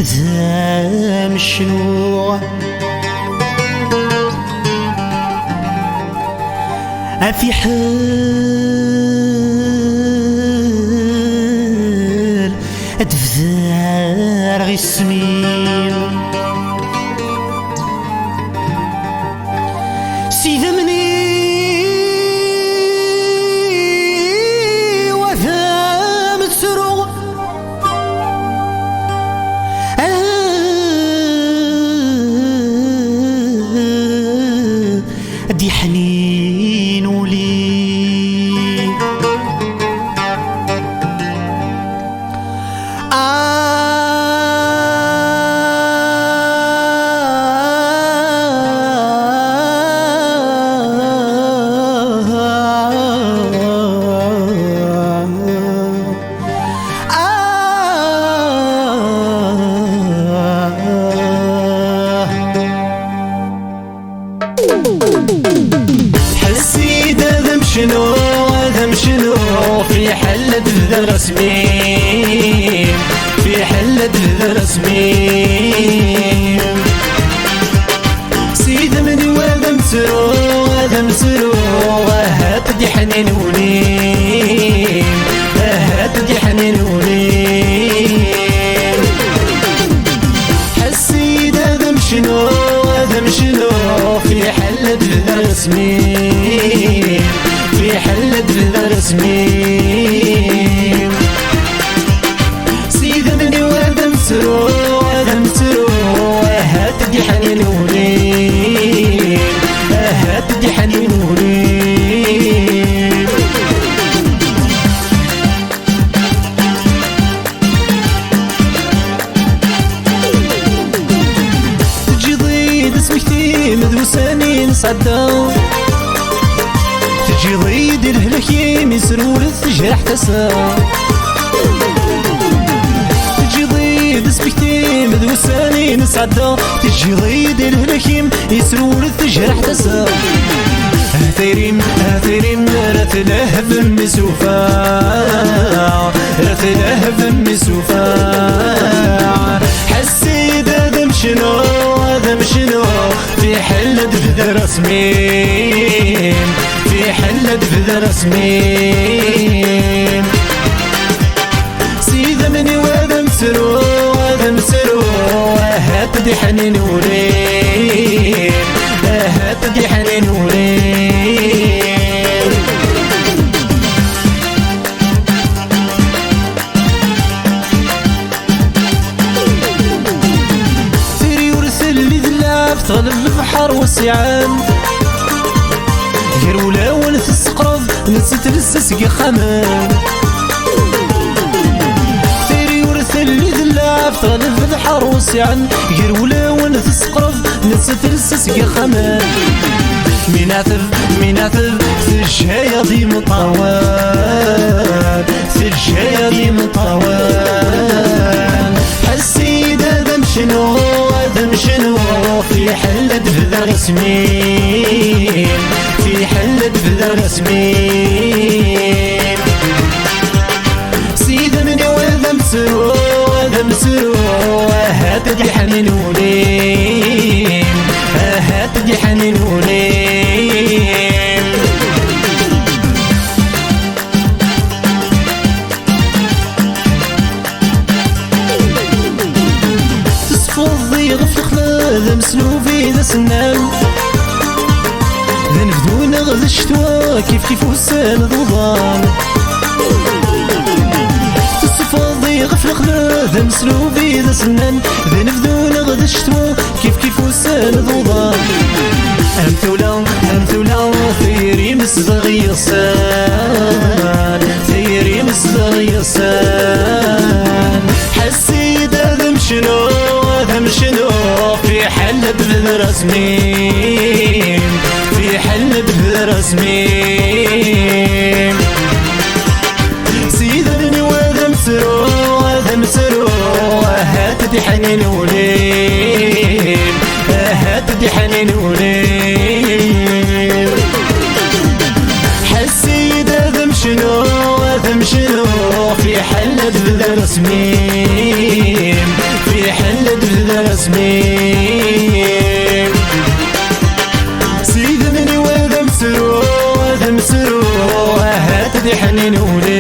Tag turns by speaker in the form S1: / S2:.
S1: ذا مشنوع في حال أدفذار غسمين سيذا مني وذا متسرو دي حنين ولي
S2: حسيت ذم شنو في حلة ذا رسمي في حلة ذا رسمي سيد من وذا مسرو هات دي حنين ولين هات دي حنين ولين حسيت ذم شنو في حلة ذا رسمي في حلة ذا رسمي سيدة مني وذا مسرو هات دي حنين ولين هات دي حنين ولين تجي ضيد اسمك مدوساني نصدو تجي ضيد الهلكيم يسرور الثجرح تسا تجي ضيد اسمك مدوساني نصدو تجي ضيد الهلكيم يسرور الثجرح تسا هثيريم رات لهب المسوفا رات لهب المسوفا حسيت ذم شنو في حلة ذا رسمي في حلة ذا رسمي سيدة مني وذا مسرو هات دي حنين ولين هات دي حنين ولين ثري ورثل لي ذلاف طالب البحر والسعان غير ولا ولث السقرض نسيت للسسق خمان ثري ورثل لي ذلاف طالب البحر والسعان غير ولا ولث السقرض نسيت للسسق خمان مناثب في الجاية مطوال في الجاية مطوال حسيت ذم شنو في حلة ذا رسمي في حلة ذا رسمي سيدة مني وذا مسرو هات دي حنين ولين هات دي حنين ولين تصفضي غف الخلا مسلوفي ذا سنان ذا نفدونا غذا الشتوى كيف وسان ضوضان تصفضي غف الخلا ذا مسلوفي ذا سنان ذا نفدونا غذا الشتوى كيف وسان ضوضان أمثولا ثيري مسبغي يصان ثيري مسبغي يصان حسيت ذم شنو في حلة ذا رسمي في حلة ذا رسمي سيدني وذا مسرو هات دي حنين ولين هات دي حنين ولين حسيت ذم شنو في حلة ذا رسمي في حلة حنين ولي